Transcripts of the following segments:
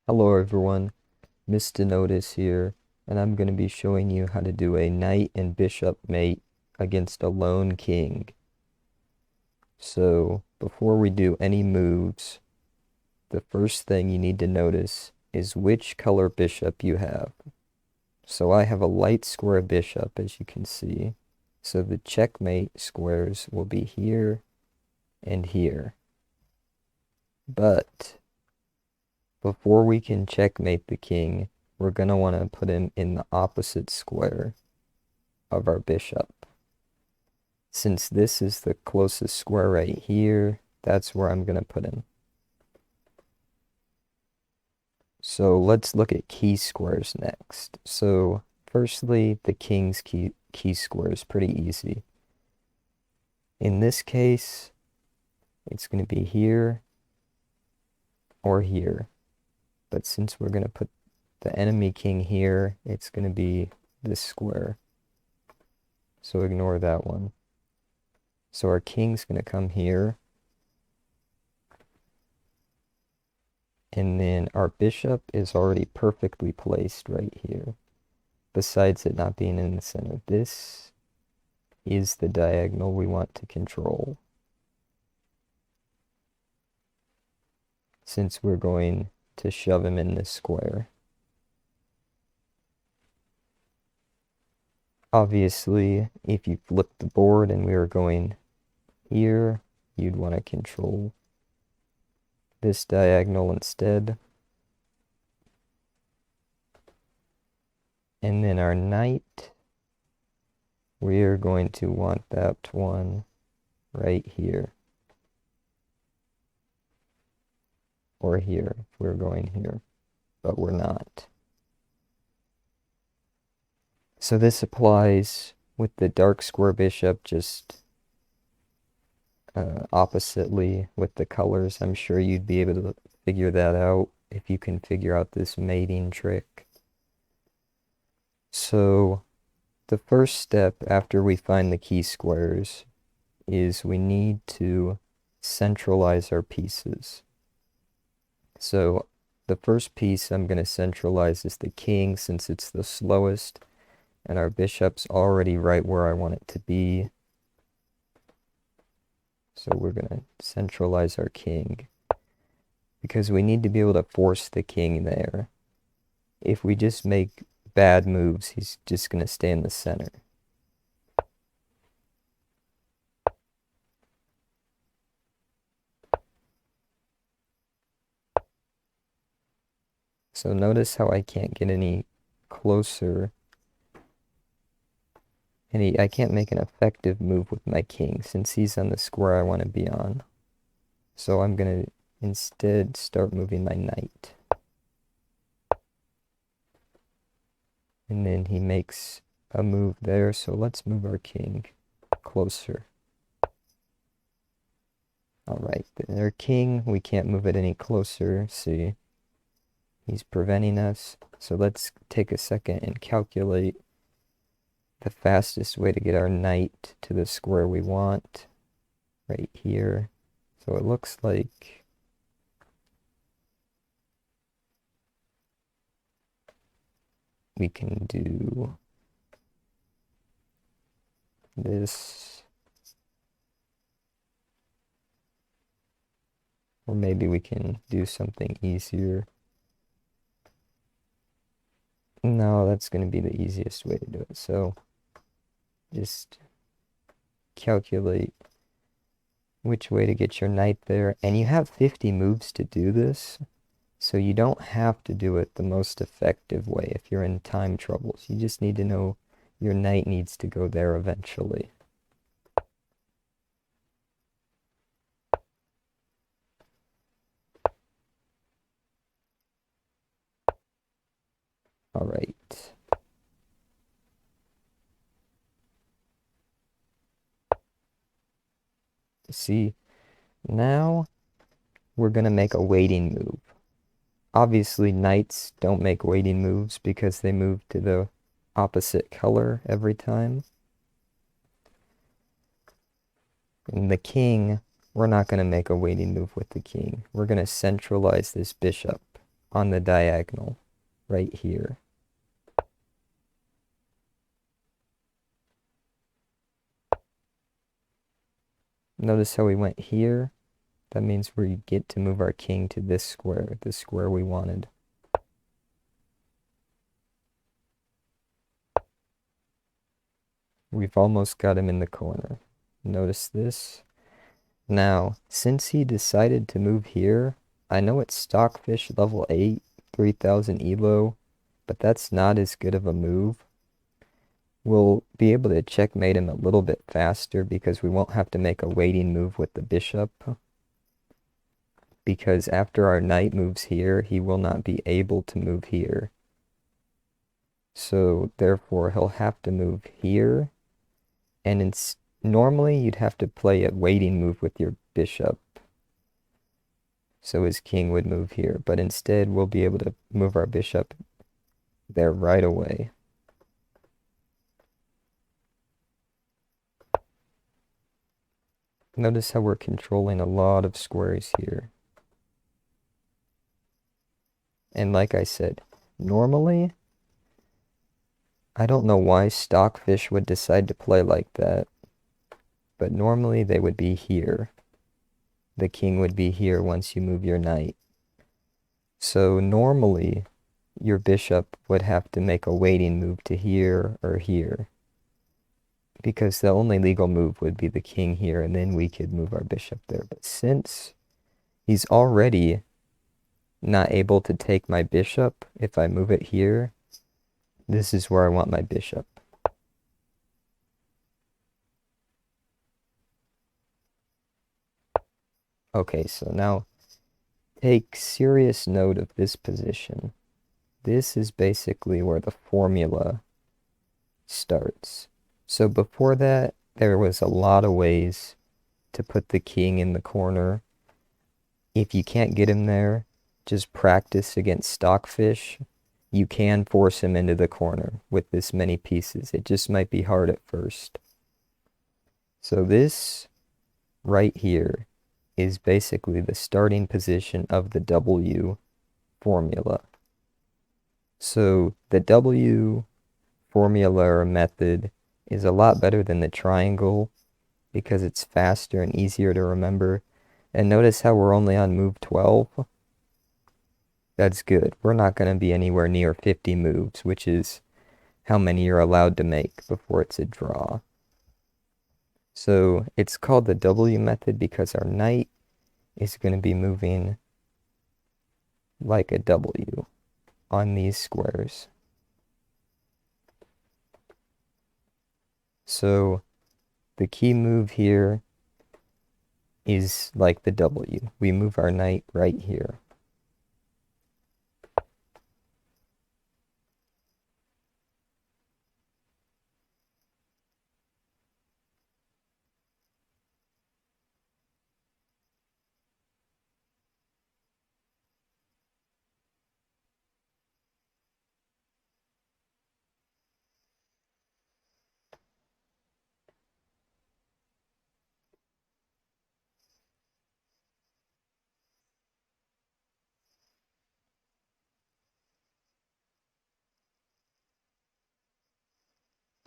Hello everyone, Mista Notice here, and I'm going to be showing you how to do a knight and bishop mate against a lone king. So, before we do any moves, the first thing you need to notice is which color bishop you have. So I have a light square bishop, as you can see. So the checkmate squares will be here and here. But before we can checkmate the king, we're going to want to put him in the opposite square of our bishop. Since this is the closest square right here, that's where I'm going to put him. So let's look at key squares next. So firstly, the king's key square is pretty easy. In this case, it's going to be here or here. But since we're going to put the enemy king here, it's going to be this square. So ignore that one. So our king's going to come here. And then our bishop is already perfectly placed right here. Besides it not being in the center. This is the diagonal we want to control. Since we're going to shove him in this square. Obviously, if you flipped the board and we were going here, you'd want to control this diagonal instead. And then our knight, we're going to want that one right here. Or here, if we're going here. But we're not. So this applies with the dark square bishop, just oppositely with the colors. I'm sure you'd be able to figure that out if you can figure out this mating trick. So the first step after we find the key squares is we need to centralize our pieces. So the first piece I'm going to centralize is the king, since it's the slowest, and our bishop's already right where I want it to be. So we're going to centralize our king, because we need to be able to force the king there. If we just make bad moves, he's just going to stay in the center. So notice how I can't get any closer. And I can't make an effective move with my king since he's on the square I want to be on. So I'm going to instead start moving my knight. And then he makes a move there, so let's move our king closer. Alright, our king, we can't move it any closer, see? He's preventing us. So let's take a second and calculate the fastest way to get our knight to the square we want. Right here. So it looks like we can do this. Or maybe we can do something easier. No, that's going to be the easiest way to do it. So just calculate which way to get your knight there. And you have 50 moves to do this. So you don't have to do it the most effective way if you're in time troubles. You just need to know your knight needs to go there eventually. All right. See, now we're going to make a waiting move. Obviously, knights don't make waiting moves because they move to the opposite color every time. And the king, we're not going to make a waiting move with the king. We're going to centralize this bishop. on the diagonal, right here. Notice how we went here? That means we get to move our king to this square, the square we wanted. We've almost got him in the corner. Notice this? Now, since he decided to move here, I know it's Stockfish level 8, 3000 elo, but that's not as good of a move. We'll be able to checkmate him a little bit faster because we won't have to make a waiting move with the bishop. Because after our knight moves here, he will not be able to move here. So therefore, he'll have to move here. And normally, you'd have to play a waiting move with your bishop. So his king would move here. But instead, we'll be able to move our bishop there right away. Notice how we're controlling a lot of squares here. And like I said, normally, I don't know why Stockfish would decide to play like that, but normally they would be here. The king would be here once you move your knight. So normally, your bishop would have to make a waiting move to here or here, because the only legal move would be the king here, and then we could move our bishop there. But since he's already not able to take my bishop if I move it here, this is where I want my bishop. Okay, so now take serious note of this position. This is basically where the formula starts. So before that, there was a lot of ways to put the king in the corner. If you can't get him there, just practice against Stockfish. You can force him into the corner with this many pieces. It just might be hard at first. So this right here is basically the starting position of the W formula. So the W formula or method is a lot better than the triangle because it's faster and easier to remember. And notice how we're only on move 12. That's good. We're not going to be anywhere near 50 moves, which is how many you're allowed to make before it's a draw. So it's called the W method because our knight is going to be moving like a W on these squares. So the key move here is like the W. We move our knight right here.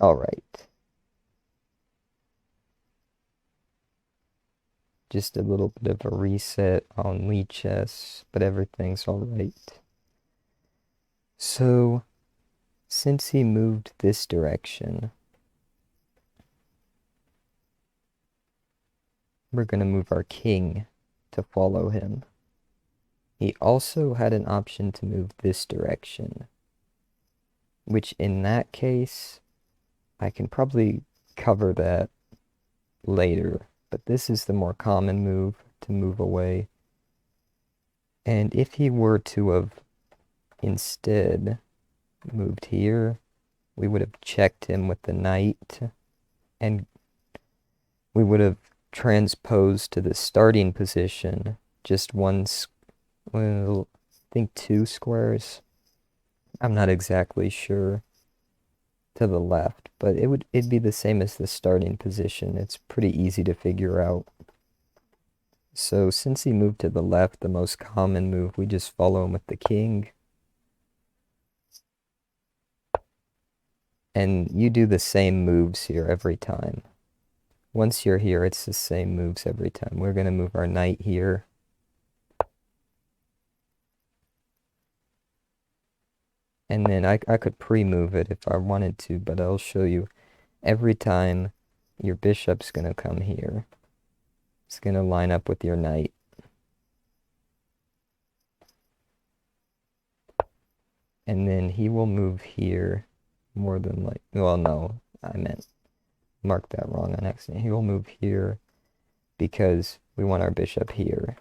All right. Just a little bit of a reset on lead chess, but everything's all right. So, since he moved this direction, we're going to move our king to follow him. He also had an option to move this direction, which in that case, I can probably cover that later, but this is the more common move to move away. And if he were to have instead moved here, we would have checked him with the knight, and we would have transposed to the starting position just one, well, I think 2 squares. I'm not exactly sure. To the left, but it'd be the same as the starting position. It's pretty easy to figure out. So since he moved to the left, the most common move, we just follow him with the king. And you do the same moves here every time. Once you're here, it's the same moves every time. We're going to move our knight here. And then I could pre-move it if I wanted to, but I'll show you. Every time your bishop's going to come here, it's going to line up with your knight. And then he will move here more than like, well, no, I meant mark that wrong on accident. He will move here because we want our bishop here.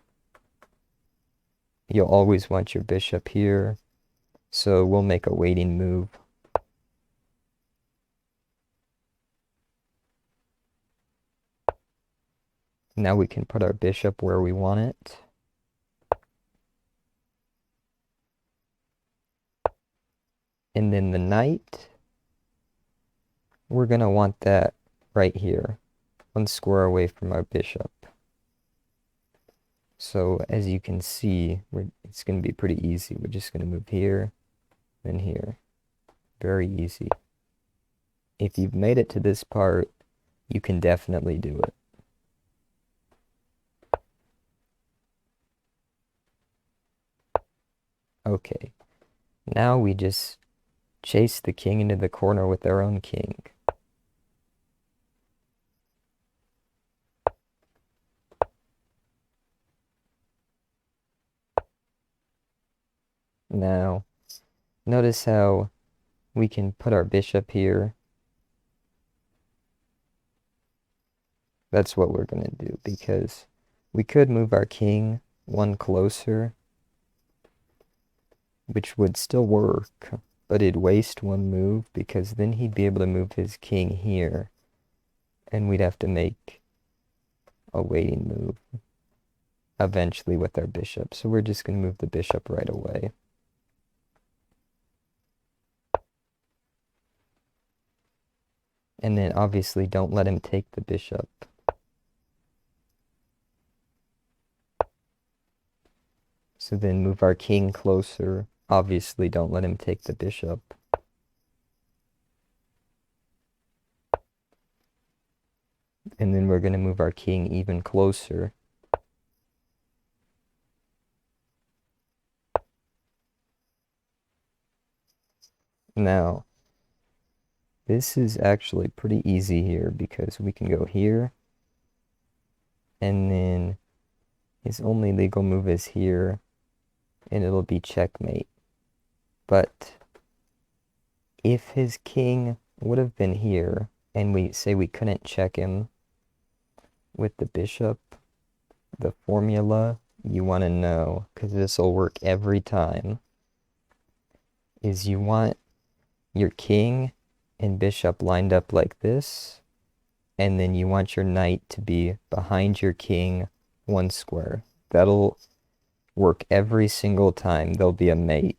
You'll always want your bishop here, so we'll make a waiting move. Now we can put our bishop where we want it. And then the knight, we're going to want that right here, one square away from our bishop. So as you can see, it's going to be pretty easy. We're just going to move here, then here. Very easy. If you've made it to this part, you can definitely do it. Okay, now we just chase the king into the corner with our own king. Now, notice how we can put our bishop here. That's what we're going to do, because we could move our king one closer, which would still work, but it'd waste one move, because then he'd be able to move his king here, and we'd have to make a waiting move eventually with our bishop. So we're just going to move the bishop right away. And then obviously don't let him take the bishop. So then move our king closer. Obviously don't let him take the bishop. And then we're going to move our king even closer. Now, this is actually pretty easy here because we can go here, and then his only legal move is here, and it'll be checkmate. But if his king would have been here, and we say we couldn't check him with the bishop, the formula you want to know, because this will work every time, is you want your king and bishop lined up like this, and then you want your knight to be behind your king one square. That'll work every single time. There'll be a mate.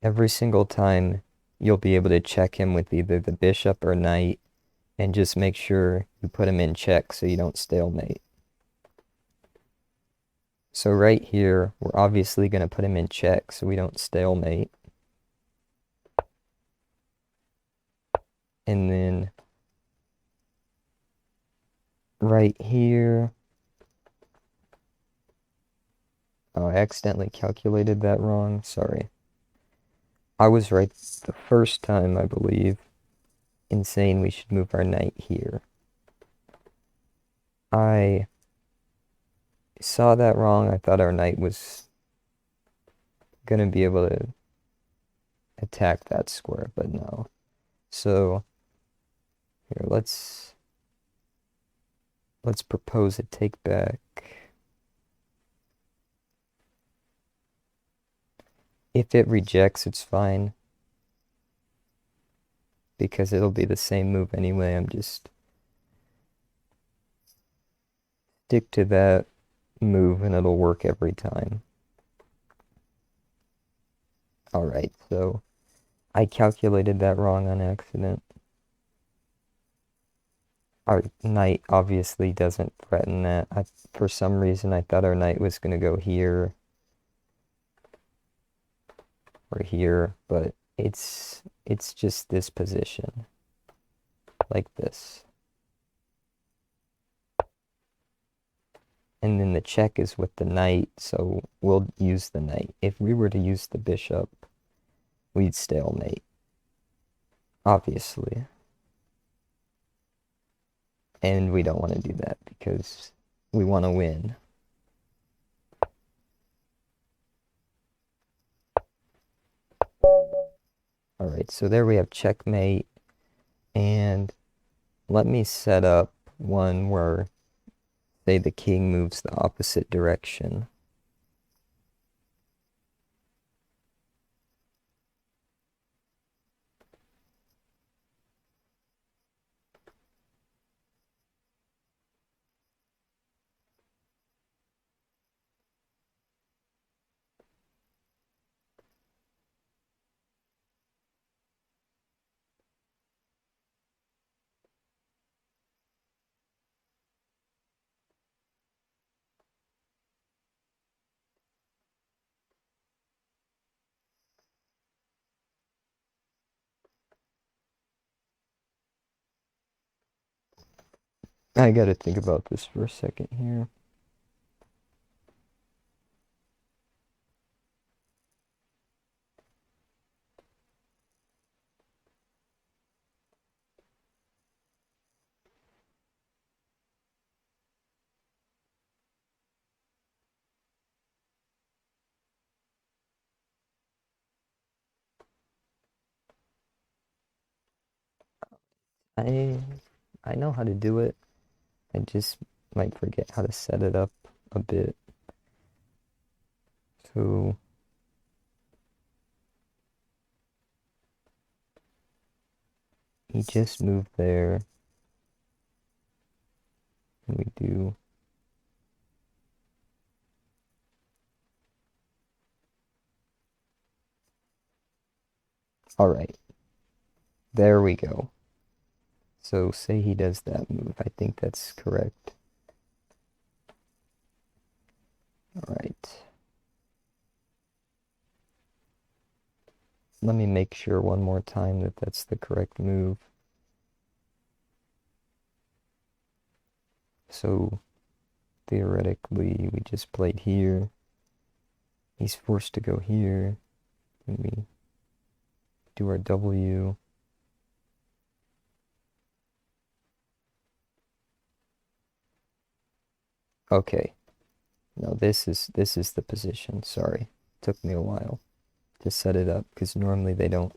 Every single time you'll be able to check him with either the bishop or knight, and just make sure you put him in check so you don't stalemate. So right here, we're obviously going to put him in check so we don't stalemate. And then right here, oh, I accidentally calculated that wrong. Sorry. I was right the first time, I believe, in saying we should move our knight here. I saw that wrong. I thought our knight was going to be able to attack that square, but no. So here, let's propose a take back. If it rejects, it's fine, because it'll be the same move anyway. I'm just stick to that move and it'll work every time. Alright, so I calculated that wrong on accident. Our knight obviously doesn't threaten that. For some reason, I thought our knight was going to go here or here, but it's just this position, like this. And then the check is with the knight, so we'll use the knight. If we were to use the bishop, we'd stalemate, obviously. And we don't want to do that because we want to win. Alright, so there we have checkmate. And let me set up one where, say, the king moves the opposite direction. I gotta think about this for a second here. I I know how to do it. I just might forget how to set it up a bit. So he just moved there. And we do. All right, there we go. So say he does that move. I think that's correct. All right. Let me make sure one more time that that's the correct move. So theoretically, we just played here. He's forced to go here. And we do our W. Okay. No, this is the position. Sorry. Took me a while to set it up because normally they don't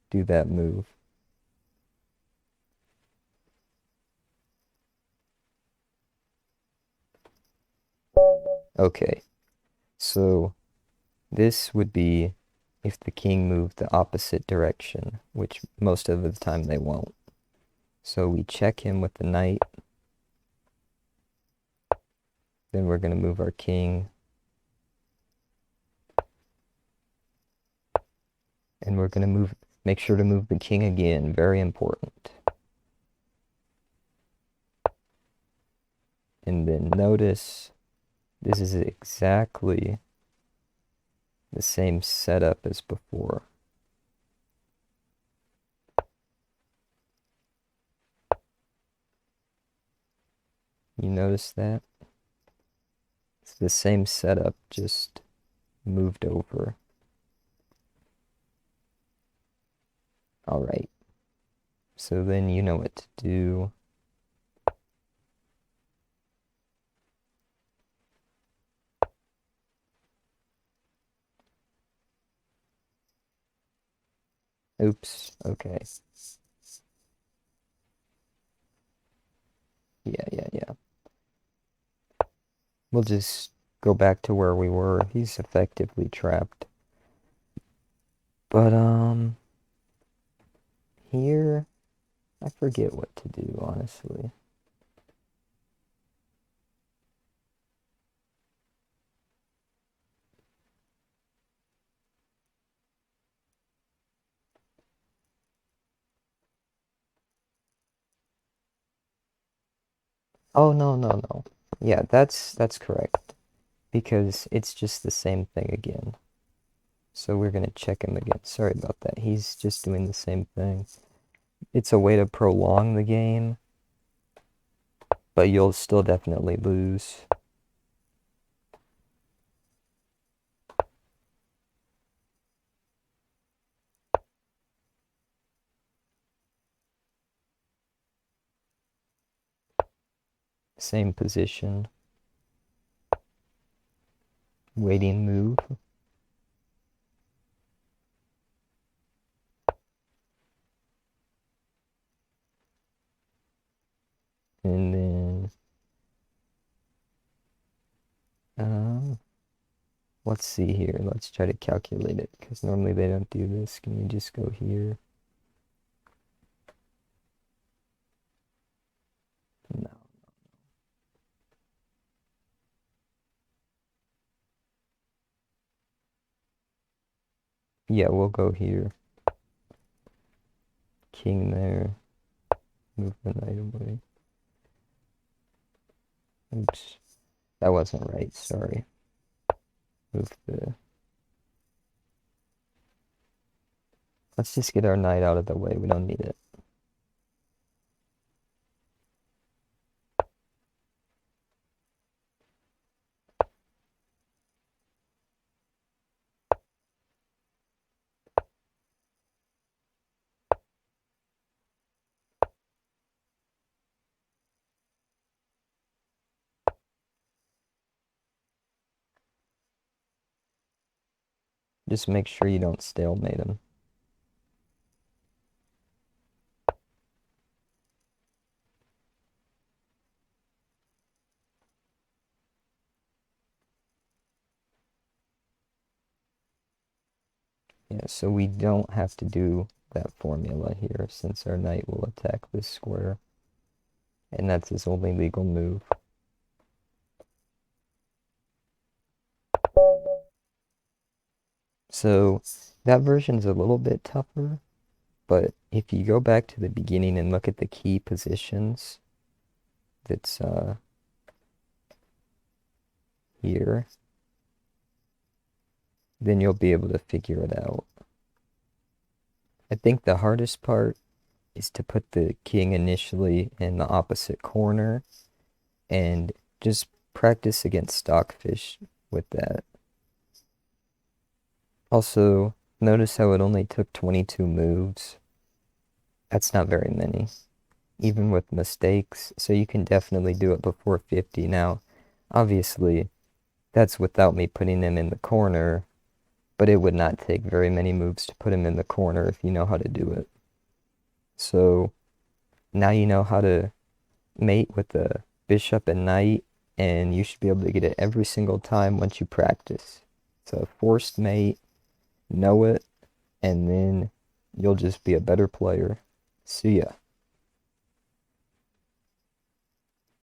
do that move. Okay. So this would be if the king moved the opposite direction, which most of the time they won't. So we check him with the knight. Then we're going to move our king. And we're going to make sure to move the king again. Very important. And then notice this is exactly the same setup as before. You notice that? It's the same setup, just moved over. All right. So then you know what to do. Oops. Okay. Yeah. We'll just go back to where we were. He's effectively trapped. But, here, I forget what to do, honestly. Oh, no, no, no. Yeah, that's correct. Because it's just the same thing again. So we're gonna check him again. Sorry about that. He's just doing the same thing. It's a way to prolong the game, but you'll still definitely lose. Same position. Waiting move. And then um let's see here. Let's try to calculate it because normally they don't do this. Can we just go here? No. Yeah, we'll go here. King there. Move the knight away. Oops. That wasn't right, sorry. Move the... Let's just get our knight out of the way. We don't need it. Just make sure you don't stalemate him. Yeah, so we don't have to do that formula here since our knight will attack this square. And that's his only legal move. So that version's a little bit tougher, but if you go back to the beginning and look at the key positions that's here, then you'll be able to figure it out. I think the hardest part is to put the king initially in the opposite corner and just practice against stockfish with that. Also, notice how it only took 22 moves. That's not very many, even with mistakes, so you can definitely do it before 50. Now, obviously, that's without me putting him in the corner, but it would not take very many moves to put him in the corner if you know how to do it. So, now you know how to mate with the bishop and knight, and you should be able to get it every single time once you practice. It's a forced mate, know it, and then you'll just be a better player. See ya.